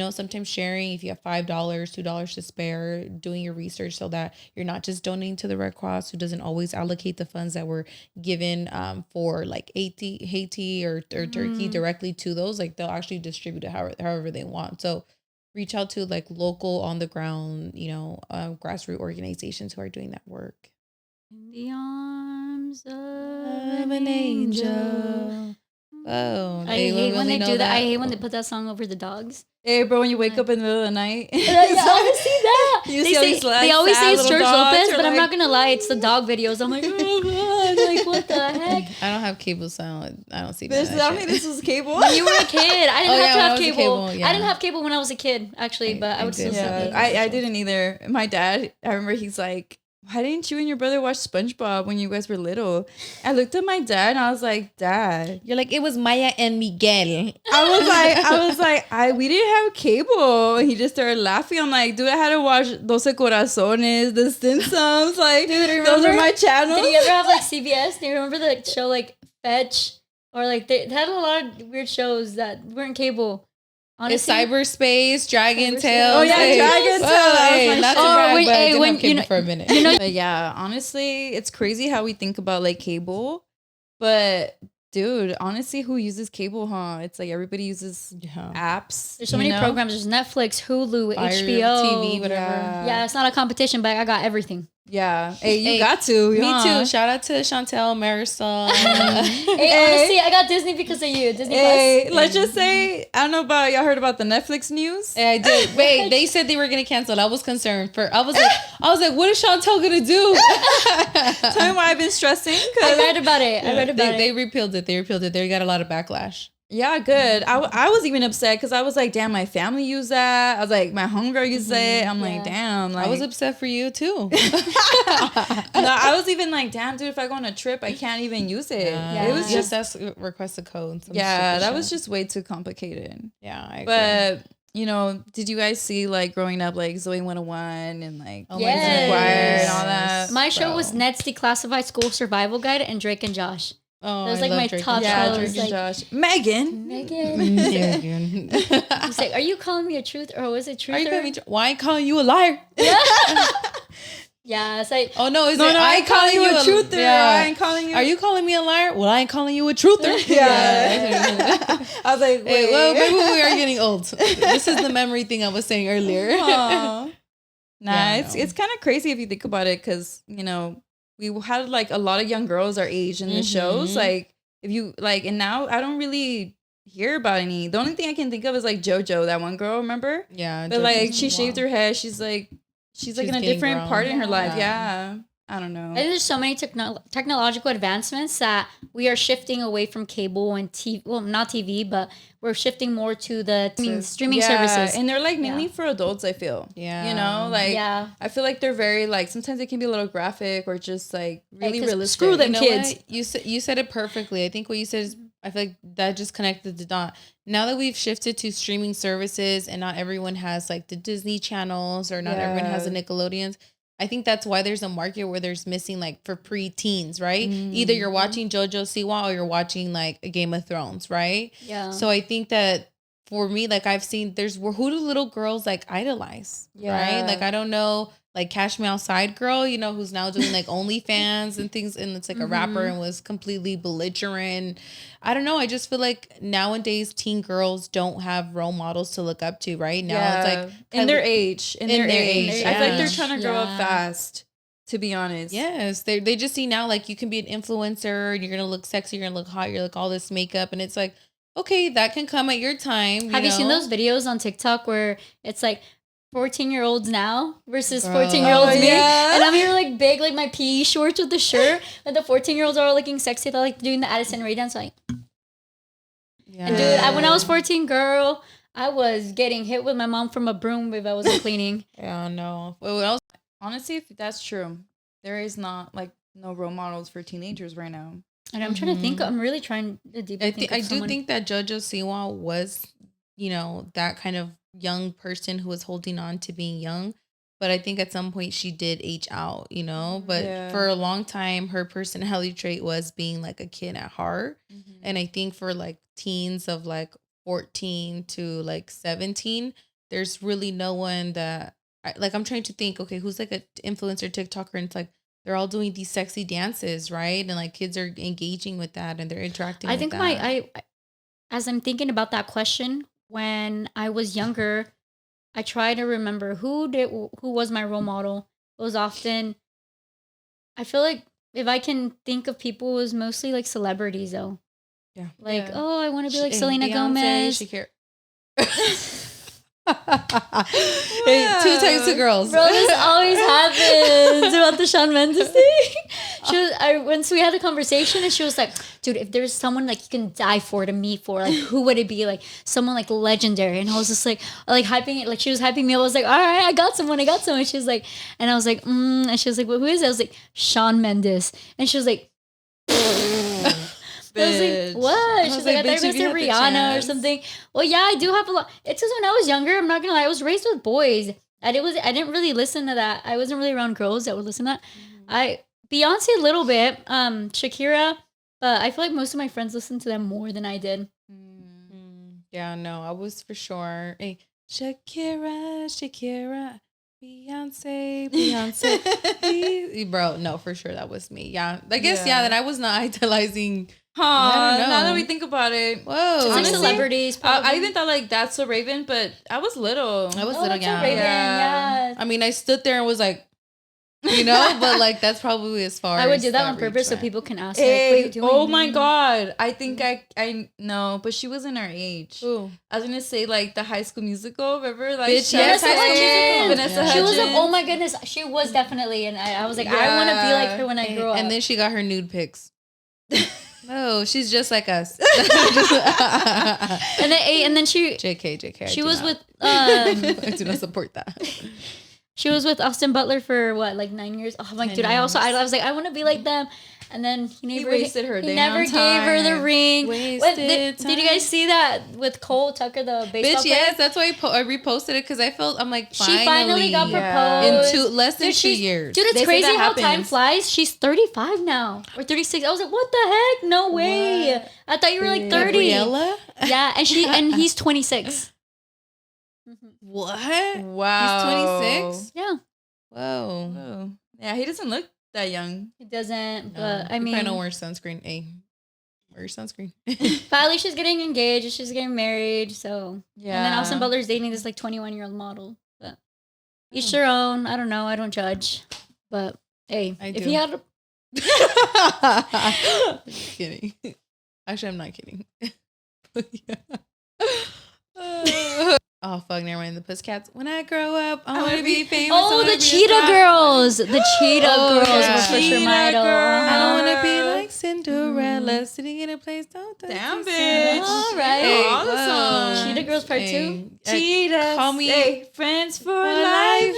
sometimes sharing, if you have $5, $2 to spare, doing your research so that you're not just donating to the Red Cross, who doesn't always allocate the funds that were given for like Haiti or Turkey directly to those. Like they'll actually distribute it however they want. So reach out to like local on the ground, grassroots organizations who are doing that work. In the arms of An angel. Oh, I hate when they do that. I hate when they put that song over the dogs. Hey, bro, when you wake up in the middle of the night. Yeah, I always see that. They always say it's George Lopez, but I'm not going to lie. It's the dog videos. I'm like, oh, God. Like, what the heck? I don't have cable, so I don't see that. I don't think this was cable. When you were a kid. I didn't have to have cable. Yeah. I didn't have cable when I was a kid, actually, but I would still see it. I didn't either. My dad, I remember he's like, why didn't you and your brother watch SpongeBob when you guys were little? I looked at my dad and I was like, Dad. You're like, it was Maya and Miguel. I was like, we didn't have cable. And he just started laughing. I'm like, dude, I had to watch Doce Corazones, The Simpsons. Like, dude, remember, those are my channels. Did you ever have like CBS? Do you remember the show like Fetch? Or like they had a lot of weird shows that weren't cable. Honestly, cyberspace, Dragon Tales. Oh yeah, Dragon Tales. Not to brag, but I didn't have cable for a minute. But yeah, honestly, it's crazy how we think about like cable, but dude, honestly, who uses cable? Huh? It's like everybody uses apps. There's so many programs. There's Netflix, Hulu, HBO, TV, whatever. Yeah, it's not a competition, but I got everything. Yeah. Hey, you got to. Me too. Shout out to Chantel, Marisol. Hey, honestly, I got Disney because of you. Disney Plus. Let's just say, I don't know about y'all heard about the Netflix news? Yeah, I did. Wait, they said they were gonna cancel. I was concerned. I was like, what is Chantel gonna do? Tell me why I've been stressing. I read about it. They repealed it. They got a lot of backlash. Yeah, good. I was even upset because I was like, damn, my family used that. I was like, my homegirl used it. I'm like, damn. Like, I was upset for you too. No, I was even like, damn, dude, if I go on a trip, I can't even use it. It was just that's request a code. That was just way too complicated. Yeah, I agree. But did you guys see like growing up like Zoe 101 and like McGuire and all that? My show was Ned's Declassified School Survival Guide and Drake and Josh. Oh, that was like my top shows. Drake and Josh. Megan. He's like, are you calling me a truth or was it truth? Why am I calling you a liar? Yeah, it's like, oh no, I ain't calling you a truther. Yeah. I ain't calling you. Are you calling me a liar? Well, I ain't calling you a truther. Yeah. I was like, wait. Well, maybe we are getting old. This is the memory thing I was saying earlier. It's kind of crazy if you think about it, because we had like a lot of young girls our age in the shows. Like if you like, and now I don't really hear about any. The only thing I can think of is like JoJo, that one girl, remember? Yeah. But like she shaved her head. She's like in a different part in her life. Yeah. I don't know. I think there's so many technological advancements that we are shifting away from cable and TV. Well, not TV, but we're shifting more to the streaming services. And they're like mainly for adults, I feel. Yeah. I feel like they're very like, sometimes they can be a little graphic or just like really realistic. Screw them kids. You said it perfectly. I think what you said is, I feel like that just connected the dot. Now that we've shifted to streaming services and not everyone has like the Disney channels or not everyone has the Nickelodeons, I think that's why there's a market where there's missing like for pre-teens, right? Either you're watching JoJo Siwa or you're watching like a Game of Thrones, right? Yeah. So I think that for me, like I've seen who do little girls like idolize, right? Like I don't know, like Cash Me Outside girl, who's now doing like OnlyFans and things, and it's like a rapper and was completely belligerent. I don't know. I just feel like nowadays teen girls don't have role models to look up to, right? Now it's like in their age. I feel like they're trying to grow up fast, to be honest. Yes. They just see now like you can be an influencer and you're gonna look sexy, you're gonna look hot, you're like all this makeup, and it's like, okay, that can come at your time. Have you seen those videos on TikTok where it's like 14-year-olds now versus Bro. 14-year-olds me. yeah. And I'm here like big, like my PE shorts with the shirt. And the 14-year-olds are all looking sexy. They're like doing the Addison Rae dance. Like, Yeah. and dude, when I was 14, girl, I was getting hit with my mom from a broom if I wasn't cleaning. Yeah, no. What else? Honestly, if that's true, there is not like no role models for teenagers right now. And I'm trying to think. I'm really trying to deeply think. I do think that JoJo Siwa was, you know, that kind of young person who was holding on to being young. But I think at some point she did age out, you know. But for a long time, her personality trait was being like a kid at heart. And I think for like teens of like 14 to like 17, there's really no one that, I'm trying to think, okay, who's like an influencer TikToker, and it's like, they're all doing these sexy dances, right? And like kids are engaging with that and they're interacting with that. I think as I'm thinking about that question, when I was younger, I try to remember who was my role model. It was often, I feel like if I can think of people, it was mostly like celebrities though. Yeah. Like, oh, I want to be like Selena Beyonce, Gomez. Shakira. Hey, two types of girls. Bro, this always happens about the Shawn Mendes thing. Once we had a conversation and she was like, dude, if there's someone like you can die for, to meet for, like who would it be? Like someone like legendary. And I was just like hyping it, like she was hyping me. I was like, all right, I got someone. She was like, and I was like, and she was like, well, who is it? I was like, Shawn Mendes. And she was like, I was like, what? She's like, I thought you were going to say Rihanna or something. Well, yeah, I do have a lot. It's just when I was younger, I'm not going to lie, I was raised with boys. I didn't really listen to that. I wasn't really around girls that would listen to that. Beyonce a little bit, Shakira, but I feel like most of my friends listened to them more than I did. Yeah, no, I was for sure. Hey, Shakira, Beyonce. Bro, no, for sure that was me. Yeah, I guess, that I was not idolizing. Now that we think about it. Whoa. Just like celebrities. I even thought like That's So Raven, but I was little. That's So Raven, yeah. I mean, I stood there and was like, you know, but like that's probably as far I would as do that on purpose so people can ask, hey, like, what are you doing? Oh my God. I think I know, but she wasn't our age. Ooh. I was gonna say like the High School Musical, remember? Like Bitch, yes, Vanessa Hudgens. She was oh my goodness, she was definitely, and I was like, I want to be like her when I grow up. And then she got her nude pics. No, she's just like us. and then she JK. She was with I do not support that. She was with Austin Butler for what, like 9 years? Oh my dude, I was like, I want to be like them. And then he never gave her the ring. Did you guys see that with Cole Tucker, the baseball player? Yes, that's why I reposted it because I felt I'm like she finally got proposed in less than 2 years. Dude, it's crazy how time flies. She's 35 now or 36. I was like, what the heck? No way. What? I thought you were like 30. Gabriella? Yeah, and he's 26. What? Wow. He's 26? Yeah. Whoa. Yeah, he doesn't look that young. He doesn't, No. but I mean, probably don't wear sunscreen. Hey, wear sunscreen. but at least she's getting engaged. She's getting married. So yeah. And then Austin Butler's dating this like 21-year-old model. But each their own. I don't know. I don't judge. But hey, if he had kidding. Actually, I'm not kidding. Oh, fuck, never mind. The Pussycats. When I grow up, I want to be famous. Oh, the Cheetah Girls. The Cheetah Girls yeah. was for sure my idol. I want to be like Cinderella, sitting in a place. Damn, bitch. All right. Hey, all the songs. Cheetah Girls Part 2. Cheetahs. Call me friends for life.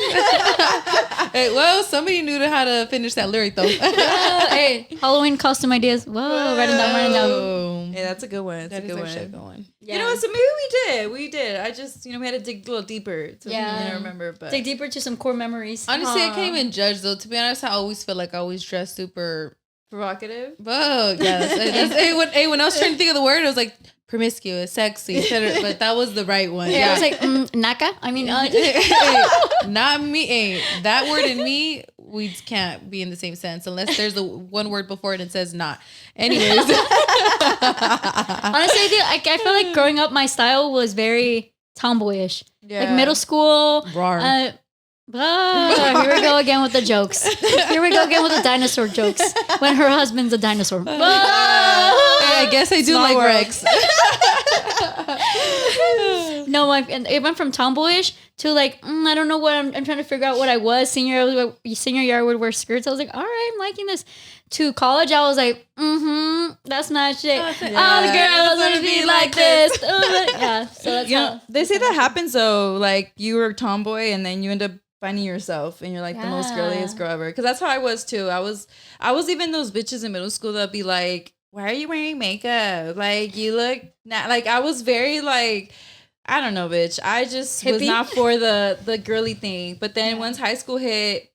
Hey, well, somebody knew how to finish that lyric, though. Hey, Halloween costume ideas. Whoa, writing down. Hey, that's a good one. That's a good one. Yeah. You know what? So maybe we did. I just, we had to dig a little deeper to remember. But dig deeper to some core memories. Honestly, I can't even judge, though. To be honest, I always feel like I always dress super provocative. Whoa, yeah. When I was trying to think of the word, it was like promiscuous, sexy, etc. But that was the right one. Yeah, I was like, naka? I mean, not me. Hey, that word and me, we can't be in the same sense unless there's the one word before it and says not. Anyways. Honestly, I feel like growing up, my style was very tomboyish. Yeah. Like middle school. Here we go again with the jokes. Here we go again with the dinosaur jokes. When her husband's a dinosaur. I guess I do Small like world. Rex. No, it went from tomboyish to like I don't know what I'm trying to figure out what I was. Senior year I would wear skirts. I was like, all right, I'm liking this. To college, I was like, that's my shit. All the girls want to be like this. Yeah, so that's how. They say that happens though. Like you were a tomboy and then you end up finding yourself and you're like the most girliest girl ever. Because that's how I was too. I was even those bitches in middle school that'd be like, why are you wearing makeup? Like you look not like I was very like. I don't know, bitch. I just was not for the girly thing. But then once high school hit,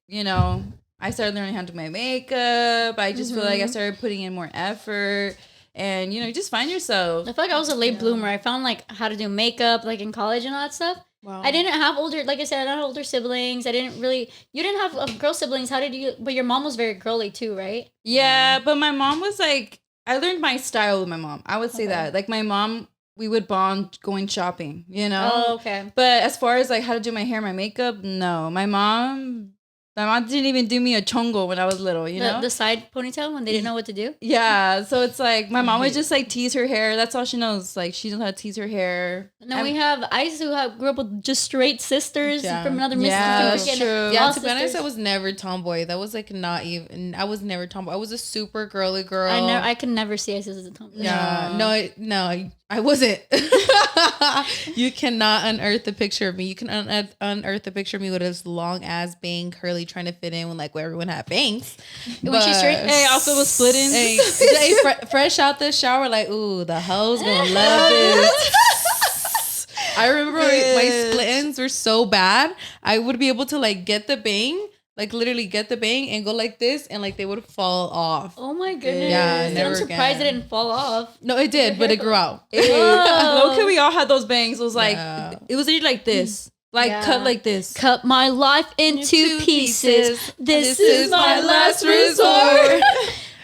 I started learning how to do my makeup. I just feel like I started putting in more effort. And, you just find yourself. I feel like I was a late bloomer. I found like how to do makeup like in college and all that stuff. Wow. I didn't have like I said, I don't have older siblings. You didn't have girl siblings. How did you, but your mom was very girly too, right? Yeah, but my mom was like, I learned my style with my mom. I would say that. Like my mom, we would bond going shopping, Oh, okay. But as far as like how to do my hair, my makeup, no. My mom didn't even do me a chongo when I was little, The side ponytail when they didn't know what to do? Yeah, so it's like my mom would just like tease her hair. That's all she knows. Like she knows how to tease her hair. And then we have Ice who grew up with just straight sisters from another Mississippi. Yeah, that's true. Yeah, to be honest, I was never tomboy. That was like not even. I was never tomboy. I was a super girly girl. I can never see Ice as a tomboy. Yeah, no, I wasn't. You cannot unearth the picture of me. You can unearth the picture of me with this long ass bang curly trying to fit in when like where everyone had bangs. When she's straight, hey, also was splitting. Hey, fresh out the shower, like ooh, the hoes gonna love this. I remember my split ends were so bad. I would be able to like get the bang. Like literally get the bang and go like this and like they would fall off. Oh my goodness. Yeah, never I'm surprised it didn't fall off. No, it did, but it grew out. Low-key, we all had those bangs. It was like, it was literally like this. Like cut like this. Cut my life into pieces. This is my last resort.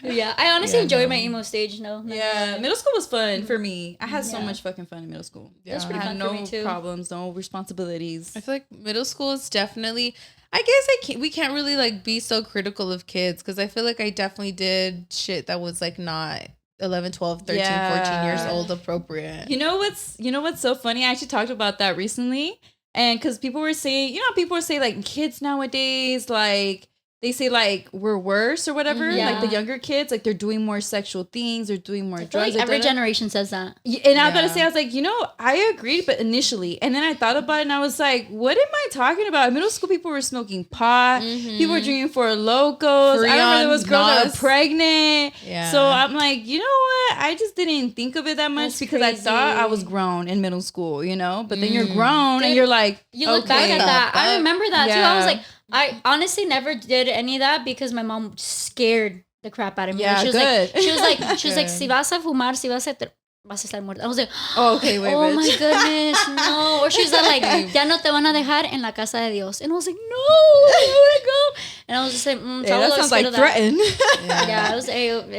Yeah, I honestly enjoyed my emo stage. Middle school was fun for me. I had so much fucking fun in middle school. It was pretty fun for me too. No problems, no responsibilities. I feel like middle school is definitely. I guess we can't really like be so critical of kids because I feel like I definitely did shit that was like not 11, 12, 13, 14 years old appropriate. You know what's so funny? I actually talked about that recently. And because people were saying, like kids nowadays, like they say like we're worse or whatever. Like the younger kids, like they're doing more sexual things, they're doing more drugs. Like every generation says that. And I was about to say, I was like, I agreed, but initially, and then I thought about it, and I was like, what am I talking about? In middle school, people were smoking pot, people were drinking Four Locos. I remember there was girls that were pregnant. Yeah. So I'm like, you know what? I just didn't think of it that much because I thought I was grown in middle school, But then you're grown and you're like, you look back at that. I remember that too. I was like. I honestly never did any of that because my mom scared the crap out of me. Yeah, she was good. like, si vas a fumar, si vas a estar muerta. I was like, okay, wait, oh bitch. my goodness, no. Or she was like, ya no te van a dejar en la casa de Dios. And I was like, no, I want to go. And I was just like, that sounds like threatened. Yeah, it was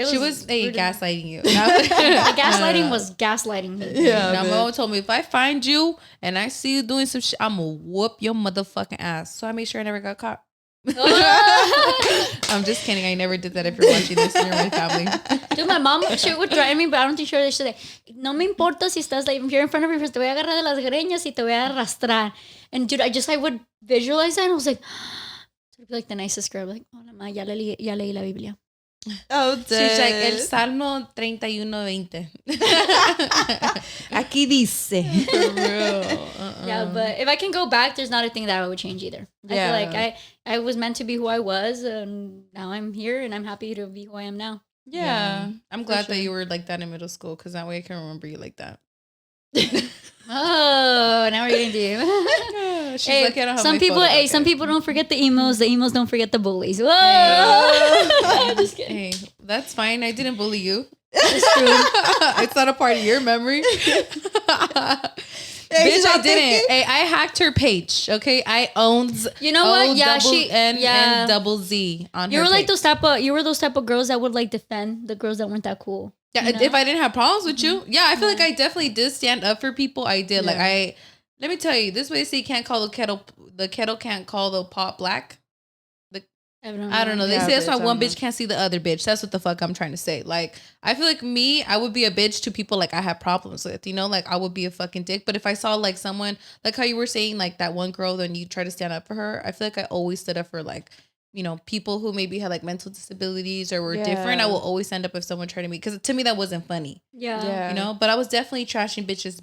she was gaslighting you. The gaslighting was gaslighting me. Yeah, my mom told me if I find you and I see you doing some shit, I'm gonna whoop your motherfucking ass. So I made sure I never got caught. I'm just kidding. I never did that. If you're watching this and you're my family. Dude, my mom, she would drive me, but I don't think she's like, no me importa si estás like, if you're in front of me, pues te voy a agarrar de las greñas y te voy a arrastrar. And dude, I would visualize that and I was like, like the nicest girl, like, oh, mamá, ya leí la Biblia. Oh, she's like, el Salmo 31:20. Aquí dice. For real. Yeah, but if I can go back, there's not a thing that I would change either. I feel like I was meant to be who I was, and now I'm here, and I'm happy to be who I am now. Yeah. I'm glad that you were like that in middle school, because that way I can remember you like that. Oh, now we're getting deep. Some people don't forget the emos. The emos don't forget the bullies. Whoa! Hey. Just kidding. Hey, that's fine. I didn't bully you. It's true. It's not a part of your memory. Bitch, I didn't. Hey, I hacked her page. Okay, I owned. You know what? Yeah, and double Z on. You were like those type of girls that would like defend the girls that weren't that cool. Yeah, if I didn't have problems with you, I feel like I definitely did stand up for people. I did. Yeah. Like let me tell you, this way, say you can't call the kettle can't call the pot black. I don't know. They say that's why one bitch can't see the other bitch. That's what the fuck I'm trying to say. Like, I feel like me, I would be a bitch to people like I have problems with, you know, like I would be a fucking dick. But if I saw like someone, like how you were saying, like that one girl, then you try to stand up for her. I feel like I always stood up for like, you know, people who maybe had like mental disabilities or were different. I will always stand up if someone tried to me, because to me that wasn't funny. Yeah. You know, but I was definitely trashing bitches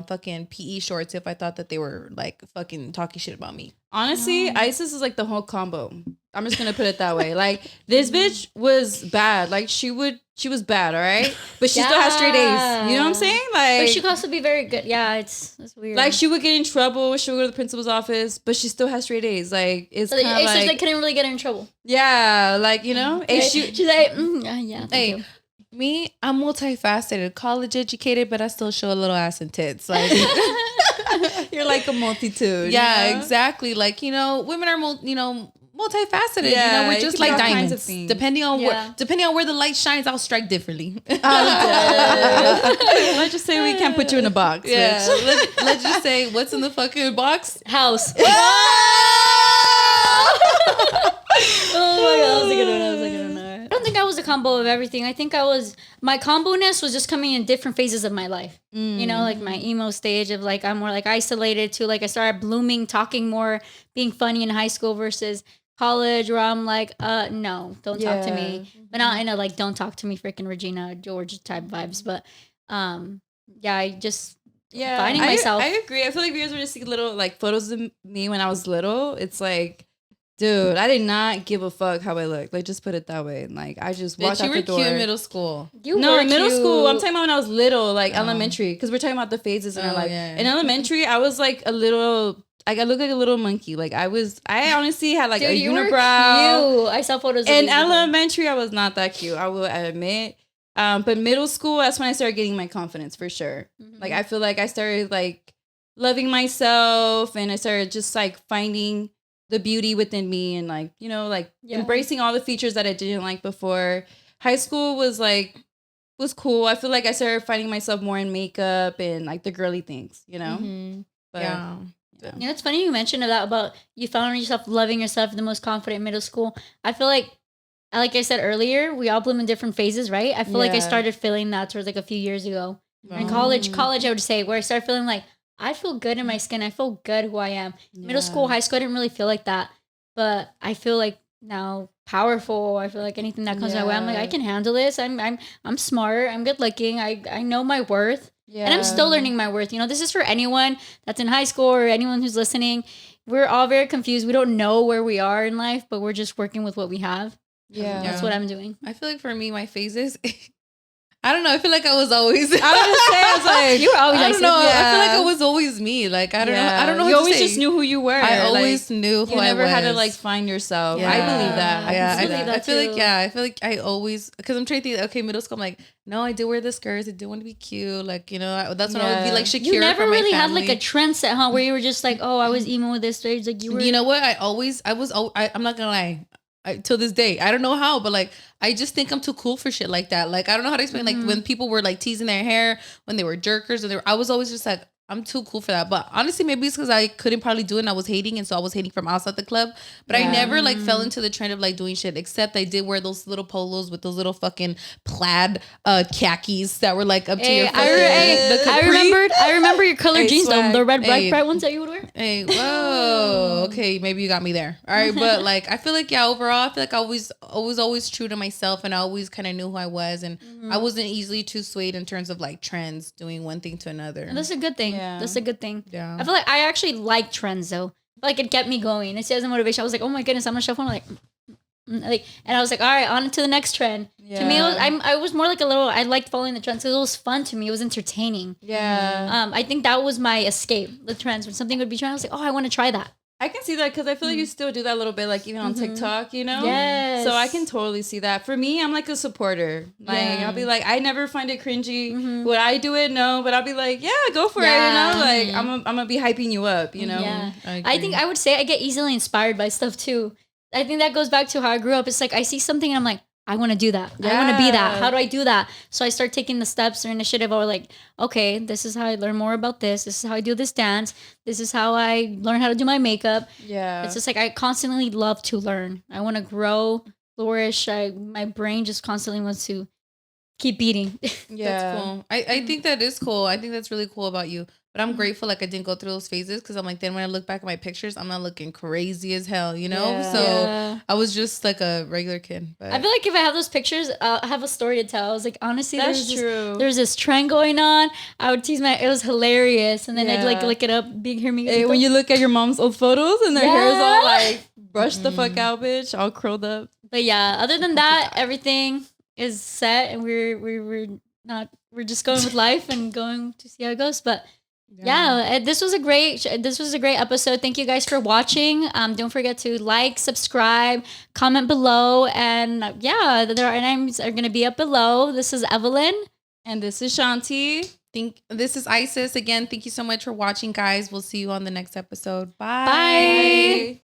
fucking PE shorts if I thought that they were like fucking talking shit about me. Honestly, ISIS is like the whole combo. I'm just gonna put it that way. Like, this bitch was bad. Like, she was bad, all right? But she still has straight A's. You know what I'm saying? Like, but she could also be very good. Yeah, it's weird. Like, she would get in trouble. She would go to the principal's office, but she still has straight A's. Like, it's kind of like, they couldn't really get her in trouble. Yeah, like, you know? She's like, yeah. Hey, me, I'm multifaceted, college educated, but I still show a little ass and tits. Like, you're like a multitude. Yeah, you know? exactly. Like, you know, women are multifaceted. Yeah, you know, we're just like diamonds. Depending on where the light shines, I'll strike differently. Let's just say we can't put you in a box. Yeah. Let's just say, what's in the fucking box? House. Oh my god, that was a good one. I don't think I was a combo of everything. I think my combo-ness was just coming in different phases of my life. You know, like my emo stage of like, I'm more like isolated to like, I started blooming, talking more, being funny in high school versus college, where I'm like, no, don't talk to me. But not in a like, don't talk to me freaking Regina George type vibes. But I just finding myself. I agree. I feel like if you guys were to see little like photos of me when I was little, it's like, dude, I did not give a fuck how I looked. Like, just put it that way. And like, I just walked out the door. You were cute in middle school. In middle school. I'm talking about when I was little, like elementary, because we're talking about the phases in our life. Yeah. In elementary, I was like I looked like a little monkey. Like, I honestly had like a unibrow. I saw photos. In elementary, I was not that cute, I will admit. But middle school, that's when I started getting my confidence for sure. Like, I feel like I started like loving myself, and I started just like finding the beauty within me, and like, you know, like embracing all the features that I didn't like before. High school was cool. I feel like I started finding myself more in makeup and like the girly things, you know? But, yeah. You know, it's funny you mentioned about you found yourself loving yourself the most confident in middle school. I feel like I said earlier, we all bloom in different phases, right? I feel like I started feeling that towards like a few years ago. In college, I would say, where I started feeling like, I feel good in my skin. I feel good who I am. Middle school, high school, I didn't really feel like that. But I feel like now powerful. I feel like anything that comes my way, I'm like, I can handle this. I'm smart. I'm good looking. I know my worth. Yeah. And I'm still learning my worth. You know, this is for anyone that's in high school or anyone who's listening. We're all very confused. We don't know where we are in life, but we're just working with what we have. Yeah. That's what I'm doing. I feel like for me, my phases... I don't know. I feel like I was always. I was like, you were always. I don't know. Yeah. I feel like it was always me. Like, I don't know. I don't know. You always just knew who you were. I always knew who I was. You never had to like find yourself. Yeah. I believe that. I feel like I always, because I'm trying to think. Okay, middle school. I'm like, no, I did wear the skirts. I did want to be cute. Like, you know, that's when I would be like Shakira. You never really had like a trend set, huh? Where you were just like, oh, I was emo with this stage. Like you were. You know what? I'm not gonna lie. Till this day, I don't know how, but like, I just think I'm too cool for shit like that. Like, I don't know how to explain. Like, when people were like teasing their hair, when they were jerkers, I was always just like, I'm too cool for that. But honestly, maybe it's because I couldn't probably do it and I was hating. And so I was hating from outside the club. But I never like fell into the trend of like doing shit, except I did wear those little polos with those little fucking plaid khakis that were like up to your I remember your colored jeans though. The red bright ones that you would wear. Hey, whoa. Okay, maybe you got me there. All right. But like, I feel like, overall, I feel like I was always true to myself, and I always kind of knew who I was. And I wasn't easily too swayed in terms of like trends, doing one thing to another. And that's a good thing. Yeah. That's a good thing. Yeah. I feel like I actually like trends though. Like, it kept me going. It says motivation. I was like, oh my goodness, I'm gonna show phone like, and I was like, all right, on to the next trend. Yeah. To me, I was more like I liked following the trends because it was fun to me. It was entertaining. Yeah. I think that was my escape. The trends, when something would be trending, I was like, oh, I want to try that. I can see that because I feel like you still do that a little bit, like even on TikTok, you know? Yes. So I can totally see that. For me, I'm like a supporter. Like, I'll be like, I never find it cringy. Would I do it? No. But I'll be like, yeah, go for it, you know? Like, I'm going to be hyping you up, you know? Yeah. I think I would say I get easily inspired by stuff too. I think that goes back to how I grew up. It's like, I see something and I'm like, I want to do that. I want to be that. How do I do that? So I start taking the steps or initiative or like, okay, this is how I learn more about this. This is how I do this dance. This is how I learn how to do my makeup. Yeah. It's just like, I constantly love to learn. I want to grow, flourish. My brain just constantly wants to keep beating. Yeah. That's cool. I think that is cool. I think that's really cool about you. But I'm grateful like I didn't go through those phases because I'm like, then when I look back at my pictures, I'm not looking crazy as hell, you know? Yeah. So Yeah. I was just like a regular kid. But I feel like if I have those pictures, I have a story to tell. I was like, honestly, That's true. There's this trend going on. I would tease it was hilarious. And then I'd like Yeah. look it up, hear me. Hey, when you look at your mom's old photos and their hair is all like brushed the fuck Mm. out, bitch, all curled up. But yeah, other than that, everything is set, and we're just going with life and going to see how it goes. But yeah, this was a great episode. Thank you guys for watching. Don't forget to like, subscribe, comment below, and our names are gonna be up below. This is Evelyn, And this is Shanti. This is Isis again. Thank you so much for watching, guys. We'll see you on the next episode. Bye.